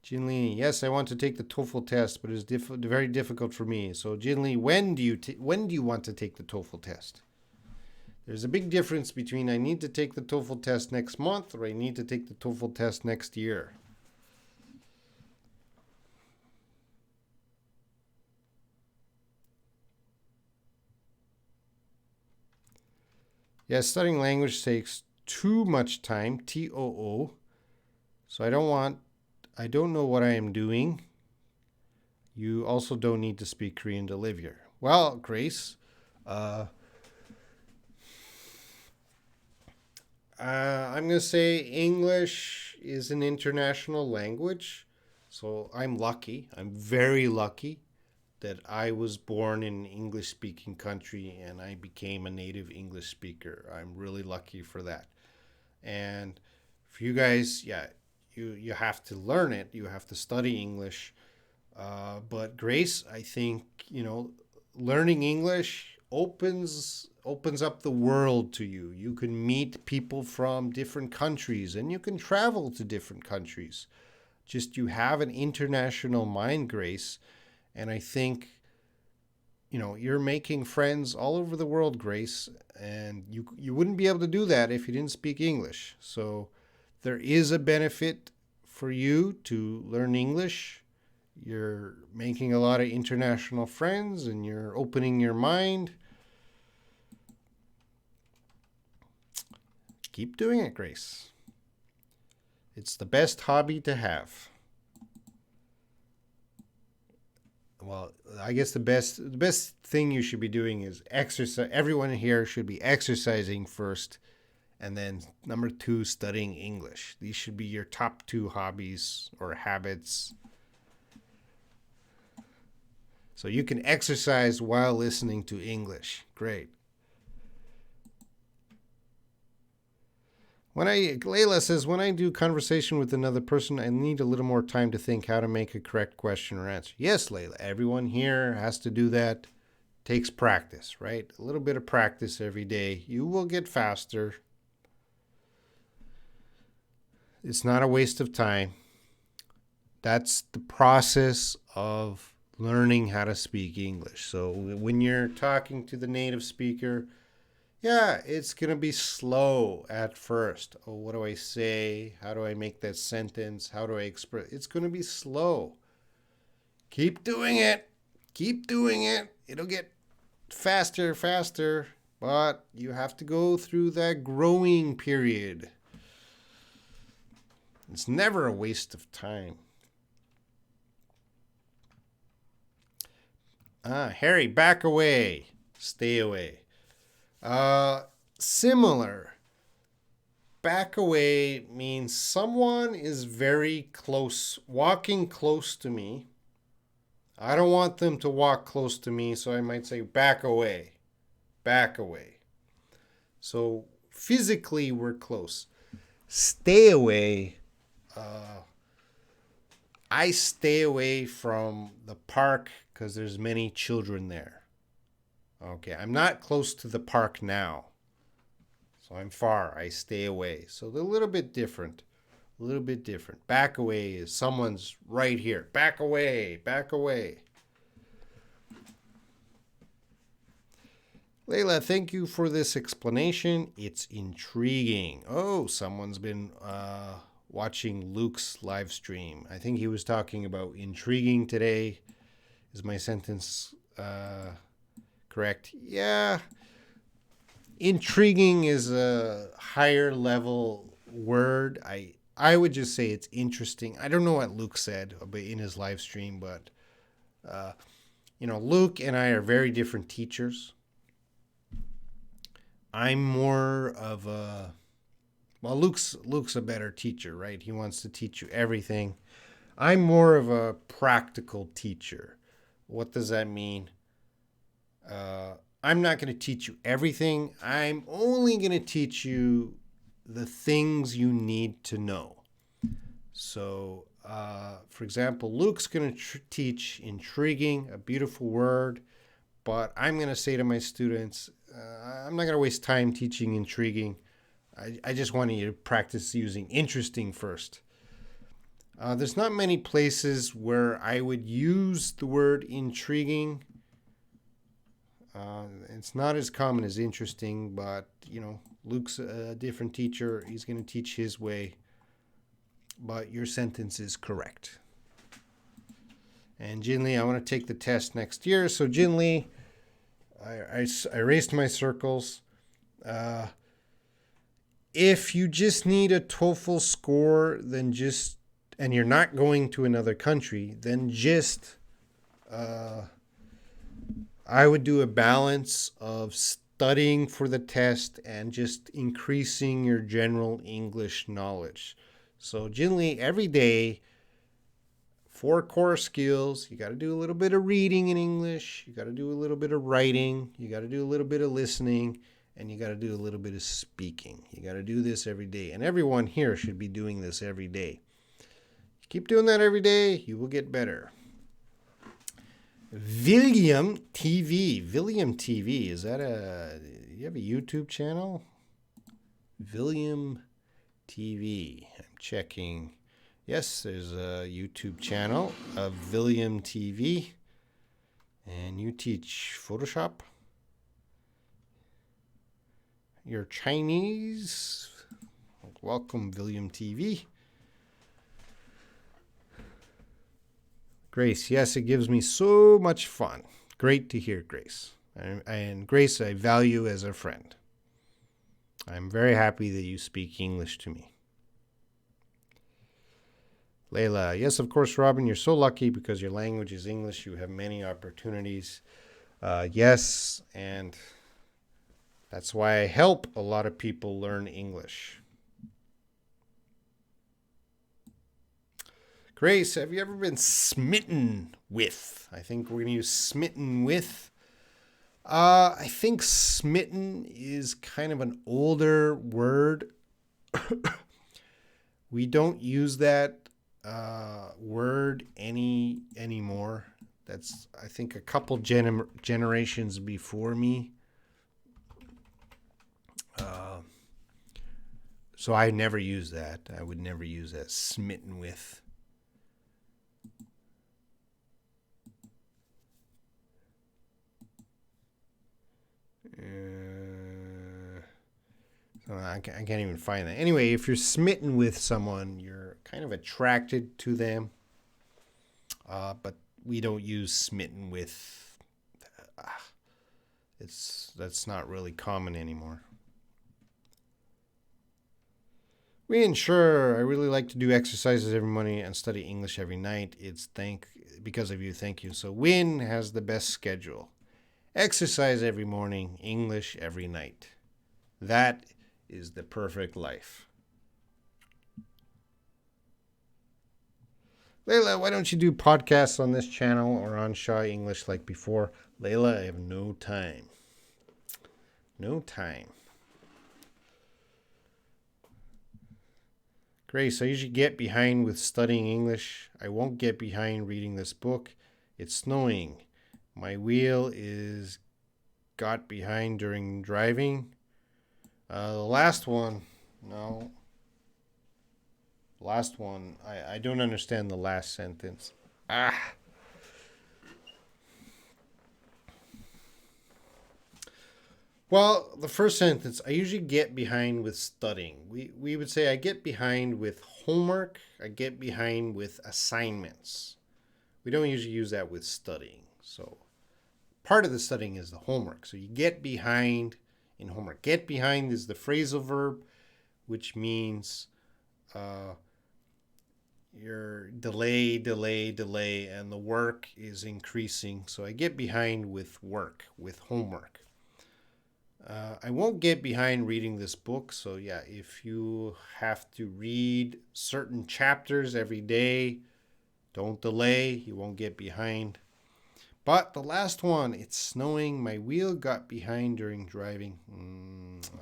Jinli, yes, I want to take the TOEFL test, but it's very difficult for me. So Jinli, when do you want to take the TOEFL test? There's a big difference between I need to take the TOEFL test next month or I need to take the TOEFL test next year. Yes, studying language takes too much time, TOO. So I don't know what I am doing. You also don't need to speak Korean to live here. Well, Grace, I'm going to say English is an international language. So I'm lucky. I'm very lucky that I was born in an English-speaking country and I became a native English speaker. I'm really lucky for that. And for you guys, you have to learn it. You have to study English. But Grace, I think, learning English opens up the world to you. You can meet people from different countries and you can travel to different countries. Just you have an international mind, Grace. And I think, you're making friends all over the world, Grace. And you wouldn't be able to do that if you didn't speak English. So there is a benefit for you to learn English. You're making a lot of international friends and you're opening your mind. Keep doing it, Grace. It's the best hobby to have. Well, I guess the best thing you should be doing is exercise. Everyone here should be exercising first And then number 2, studying English. These should be your top 2 hobbies or habits. So you can exercise while listening to English. Great. Layla says, when I do conversation with another person, I need a little more time to think how to make a correct question or answer. Yes, Layla, everyone here has to do that. Takes practice, right? A little bit of practice every day. You will get faster. It's not a waste of time. That's the process of learning how to speak English. So when you're talking to the native speaker, yeah, it's going to be slow at first. Oh, what do I say? How do I make that sentence? How do I express? It's going to be slow. Keep doing it. Keep doing it. It'll get faster, faster. But you have to go through that growing period. It's never a waste of time. Harry, back away. Stay away. Similar. Back away means someone is very close, walking close to me. I don't want them to walk close to me, so I might say back away. Back away. So physically we're close. Stay away. I stay away from the park because there's many children there. Okay, I'm not close to the park now. So I'm far. I stay away. So they're a little bit different. A little bit different. Back away is someone's right here. Back away. Back away. Layla, thank you for this explanation. It's intriguing. Oh, someone's been watching Luke's live stream. I think he was talking about intriguing today. Is my sentence correct? Yeah. Intriguing is a higher level word. I would just say it's interesting. I don't know what Luke said in his live stream, but Luke and I are very different teachers. I'm more of a Luke's a better teacher, right? He wants to teach you everything. I'm more of a practical teacher. What does that mean? I'm not going to teach you everything. I'm only going to teach you the things you need to know. So, for example, Luke's going to teach intriguing, a beautiful word, but I'm going to say to my students, I'm not going to waste time teaching intriguing. I just want you to practice using interesting first. There's not many places where I would use the word intriguing. It's not as common as interesting, but, Luke's a different teacher. He's going to teach his way. But your sentence is correct. And Jinli, I want to take the test next year. So Jinli, I erased my circles. If you just need a TOEFL score, and you're not going to another country, then I would do a balance of studying for the test and just increasing your general English knowledge. So Jinli, every day, 4 core skills. You got to do a little bit of reading in English. You got to do a little bit of writing. You got to do a little bit of listening. And you got to do a little bit of speaking. You got to do this every day. And everyone here should be doing this every day. Keep doing that every day. You will get better. William TV. William TV. Is that you have a YouTube channel? William TV. I'm checking. Yes, there's a YouTube channel of William TV. And you teach Photoshop? You're Chinese. Welcome, William TV. Grace, yes, it gives me so much fun. Great to hear, Grace. And Grace, I value as a friend. I'm very happy that you speak English to me. Layla, yes, of course, Robin, you're so lucky because your language is English. You have many opportunities. Yes, and That's why I help a lot of people learn English. Grace, have you ever been smitten with? I think we're going to use smitten with. I think smitten is kind of an older word. We don't use that word anymore. That's, I think, a couple generations before me. So I never use that. I would never use that, smitten with. So I can't even find that. Anyway, if you're smitten with someone, you're kind of attracted to them. But we don't use smitten with. That's not really common anymore. Win, sure. I really like to do exercises every morning and study English every night. It's because of you. Thank you. So Win has the best schedule. Exercise every morning, English every night. That is the perfect life. Layla, why don't you do podcasts on this channel or on Shaw English like before? Layla, I have no time. No time. Grace, I usually get behind with studying English. I won't get behind reading this book. It's snowing. My wheel is got behind during driving. The last one, no. Last one, I don't understand the last sentence. Well, the first sentence, I usually get behind with studying. We would say I get behind with homework. I get behind with assignments. We don't usually use that with studying. So part of the studying is the homework. So you get behind in homework. Get behind is the phrasal verb, which means you're delay, and the work is increasing. So I get behind with work, with homework. I won't get behind reading this book. So yeah, if you have to read certain chapters every day, don't delay. You won't get behind. But the last one, it's snowing. My wheel got behind during driving.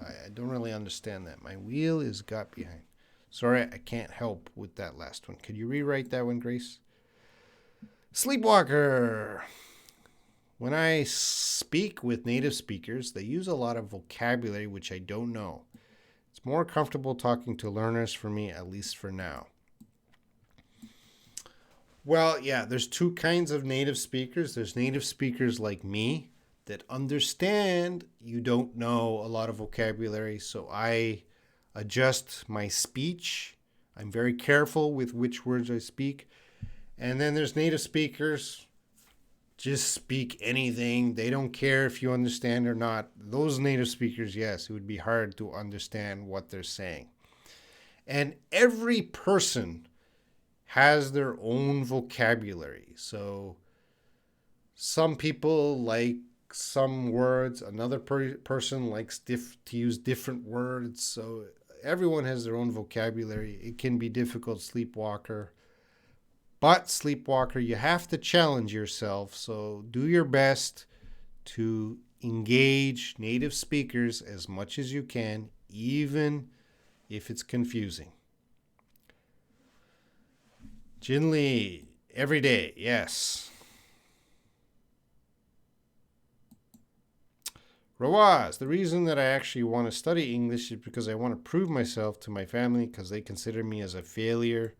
I don't really understand that. My wheel is got behind. Sorry, I can't help with that last one. Could you rewrite that one, Grace? Sleepwalker. When I speak with native speakers, they use a lot of vocabulary which I don't know. It's more comfortable talking to learners for me, at least for now. Well, yeah, there's two kinds of native speakers. There's native speakers like me that understand you don't know a lot of vocabulary, so I adjust my speech. I'm very careful with which words I speak. And then there's native speakers, just speak anything. They don't care if you understand or not. Those native speakers, yes, it would be hard to understand what they're saying. And every person has their own vocabulary. So some people like some words, another person likes to use different words. So everyone has their own vocabulary. It can be difficult, sleepwalker. But sleepwalker, you have to challenge yourself. So do your best to engage native speakers as much as you can, even if it's confusing. Jinli, every day, yes. Rawaz, the reason that I actually want to study English is because I want to prove myself to my family because they consider me as a failure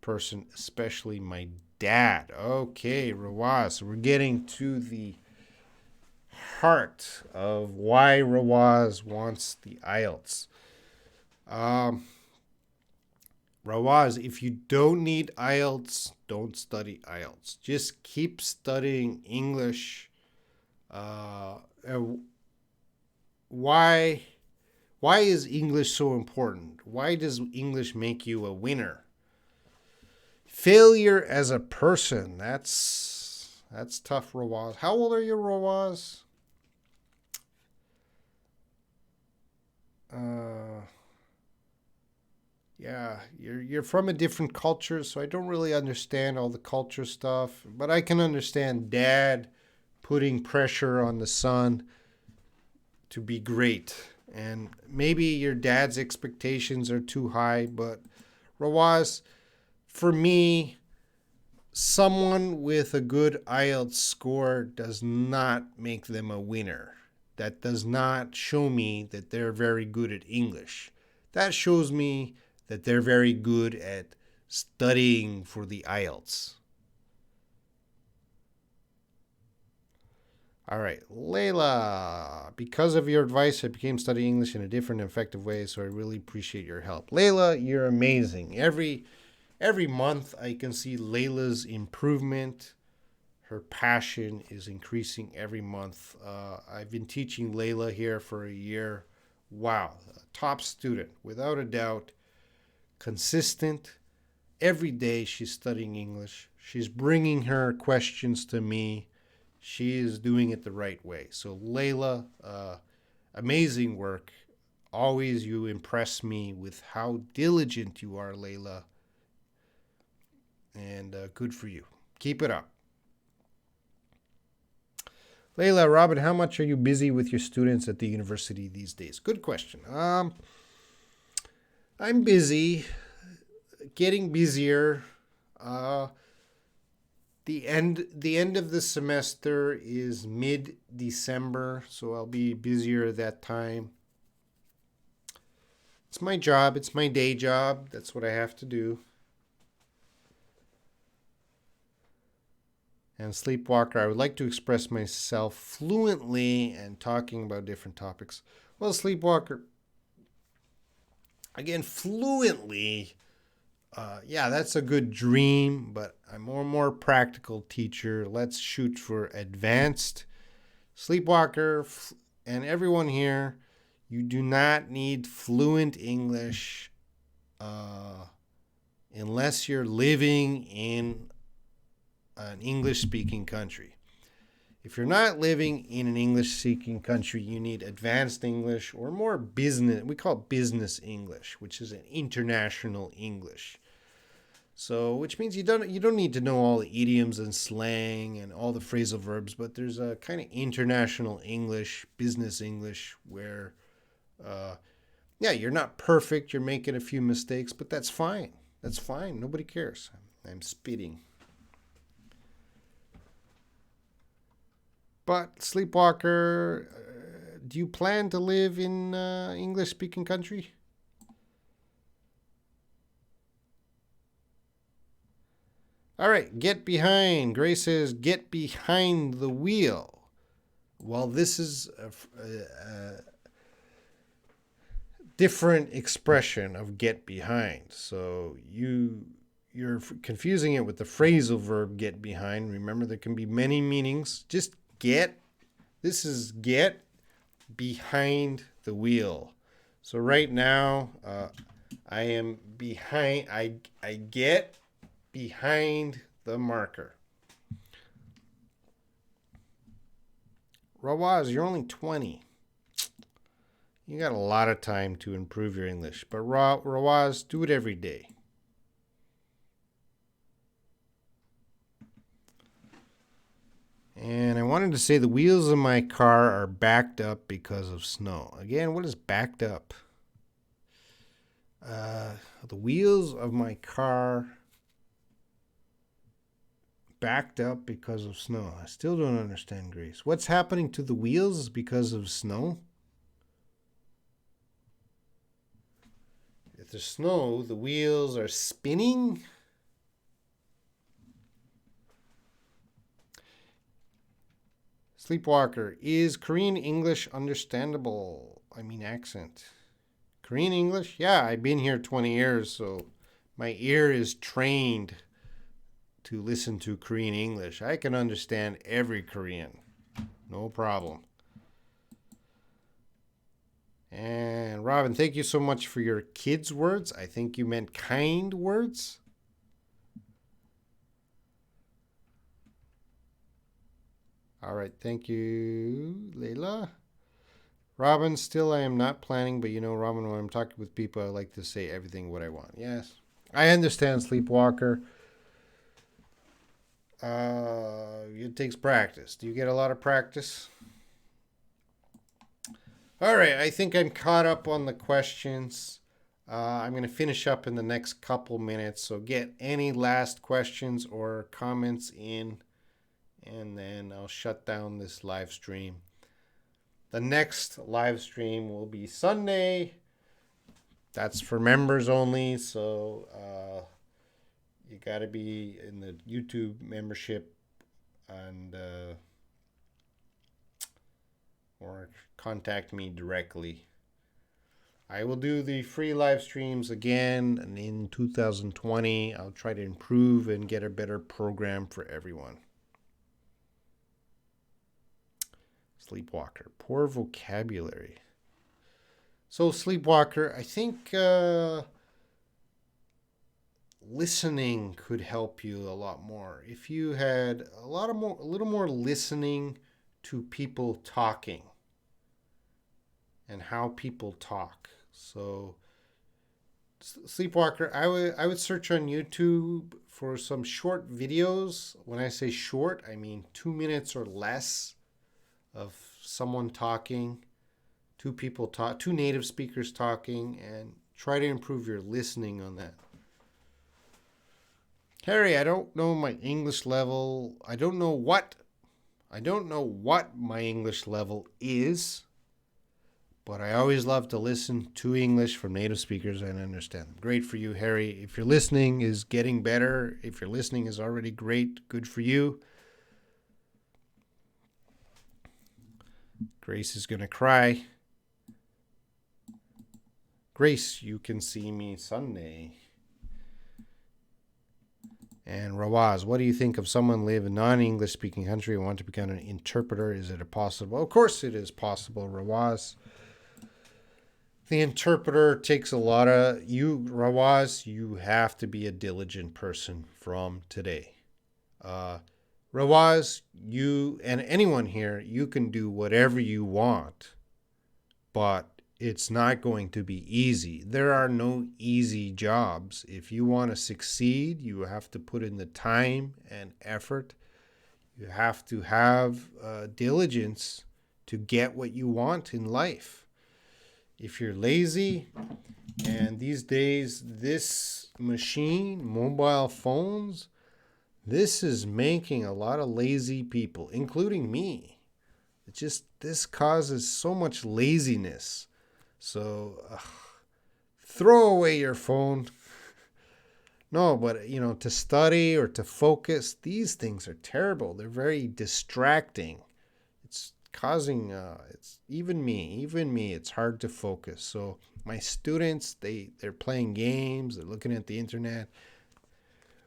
person, especially my dad. Okay, Rawaz, so we're getting to the heart of why Rawaz wants the IELTS. Rawaz, if you don't need IELTS, don't study IELTS. Just keep studying English. Why is English so important? Why does English make you a winner? Failure as a person, that's tough, Rawaz. How old are you, Rawaz? Uh, yeah, you're from a different culture, so I don't really understand all the culture stuff, but I can understand dad putting pressure on the son to be great. And maybe your dad's expectations are too high, but Rawaz, for me, someone with a good IELTS score does not make them a winner. That does not show me that they're very good at English. That shows me that they're very good at studying for the IELTS. All right, Layla. Because of your advice, I became studying English in a different and effective way, so I really appreciate your help. Layla, you're amazing. Every month I can see Layla's improvement. Her passion is increasing every month. I've been teaching Layla here for a year. Wow, a top student, without a doubt. Consistent. Every day she's studying English. She's bringing her questions to me. She is doing it the right way. So, Layla, amazing work. Always you impress me with how diligent you are, Layla. And good for you. Keep it up. Layla, Robin, how much are you busy with your students at the university these days? Good question. I'm busy, getting busier. Uh, the end of the semester is mid-December, so I'll be busier at that time. It's my job. It's my day job. That's what I have to do. And Sleepwalker, I would like to express myself fluently and talking about different topics. Well, Sleepwalker, again, fluently, yeah, that's a good dream, but I'm a more practical teacher. Let's shoot for advanced. Sleepwalker and everyone here, you do not need fluent English unless you're living in an English speaking country. If you're not living in an English speaking country, you need advanced English or more business. We call it business English, which is an international English. So, which means you don't need to know all the idioms and slang and all the phrasal verbs, but there's a kind of international English, business English, where, yeah, you're not perfect. You're making a few mistakes, but that's fine. That's fine. Nobody cares. I'm spitting. But Sleepwalker, do you plan to live in English-speaking country? All right, get behind. Grace says, get behind the wheel. Well, this is a different expression of get behind. So you're confusing it with the phrasal verb get behind. Remember, there can be many meanings. Just get. This is get behind the wheel. So right now, I am behind. I get behind the marker. Rawaz, you're only 20. You got a lot of time to improve your English, but Rawaz, do it every day. And I wanted to say the wheels of my car are backed up because of snow. Again, what is backed up? The wheels of my car backed up because of snow. I still don't understand, Grace. What's happening to the wheels because of snow? If there's snow, the wheels are spinning. Sleepwalker, is Korean English understandable? I mean, accent. Korean English? Yeah, I've been here 20 years, so my ear is trained to listen to Korean English. I can understand every Korean. No problem. And Robin, thank you so much for your kids' words. I think you meant kind words. All right, thank you, Layla. Robin, still I am not planning, but Robin, when I'm talking with people, I like to say everything what I want. Yes. I understand, Sleepwalker. It takes practice. Do you get a lot of practice? All right, I think I'm caught up on the questions. I'm going to finish up in the next couple minutes, so get any last questions or comments in, and then I'll shut down this live stream. The next live stream will be Sunday. That's for members only, so you got to be in the YouTube membership and or contact me directly. I will do the free live streams again, and in 2020, I'll try to improve and get a better program for everyone. Sleepwalker, poor vocabulary. So, Sleepwalker, I think listening could help you a lot more. If you had a little more listening to people talking and how people talk. So, Sleepwalker, I would search on YouTube for some short videos. When I say short, I mean 2 minutes or less of someone talking, two native speakers talking, and try to improve your listening on that. Harry, I don't know my English level. I don't know what my English level is, but I always love to listen to English from native speakers and understand them. Great for you, Harry. If your listening is getting better, if your listening is already great, good for you. Grace is going to cry. Grace, you can see me Sunday. And Rawaz, what do you think of someone live in a non-English speaking country and want to become an interpreter? Is it possible? Of course it is possible, Rawaz. The interpreter takes a lot of you, Rawaz. You have to be a diligent person from today. Rawaz, you and anyone here, you can do whatever you want, but it's not going to be easy. There are no easy jobs. If you want to succeed, you have to put in the time and effort. You have to have diligence to get what you want in life. If you're lazy, and these days, this machine, mobile phones, this is making a lot of lazy people, including me. This causes so much laziness. So throw away your phone. No, but to study or to focus, these things are terrible. They're very distracting. It's causing it's even me, it's hard to focus. So my students, they're playing games, they're looking at the internet.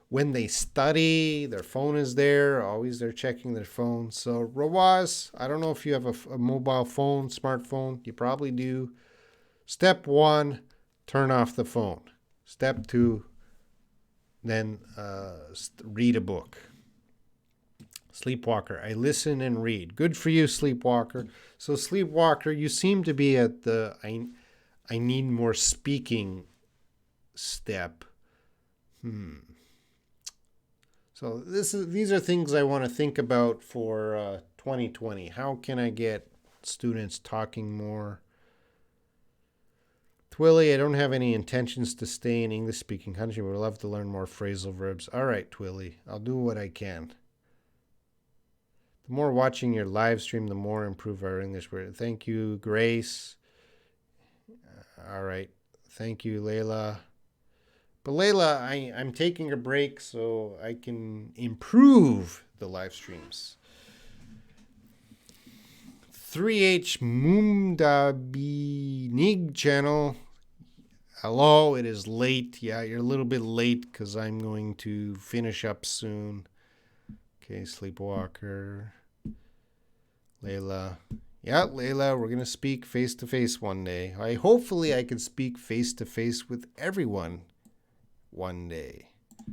When they study, their phone is there. Always they're checking their phone. So Rawaz, I don't know if you have a mobile phone, smartphone. You probably do. Step 1, turn off the phone. Step 2, then read a book. Sleepwalker, I listen and read. Good for you, Sleepwalker. So Sleepwalker, you seem to be at the I need more speaking step. So these are things I want to think about for 2020. How can I get students talking more? Twilly, I don't have any intentions to stay in English-speaking country. Would love to learn more phrasal verbs. All right, Twilly, I'll do what I can. The more watching your live stream, the more improve our English. Thank you, Grace. All right, thank you, Layla. But Layla, I'm taking a break so I can improve the live streams. 3H Mumdabinig channel. Hello, it is late. Yeah, you're a little bit late because I'm going to finish up soon. Okay, Sleepwalker. Layla. Yeah, Layla, we're going to speak face-to-face one day. Hopefully I can speak face-to-face with everyone one day,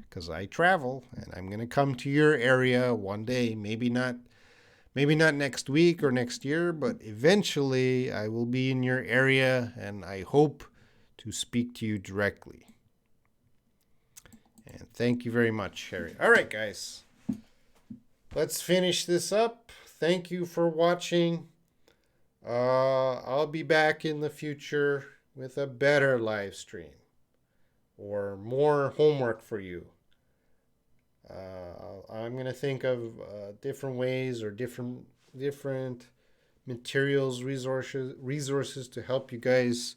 because I travel and I'm going to come to your area one day. Maybe not Maybe not next week or next year, but eventually I will be in your area and I hope to speak to you directly. And thank you very much, Harry. All right, guys. Let's finish this up. Thank you for watching. I'll be back in the future with a better live stream or more homework for you. I'm gonna think of different ways or different materials, resources to help you guys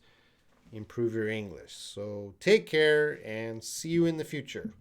improve your English. So take care and see you in the future.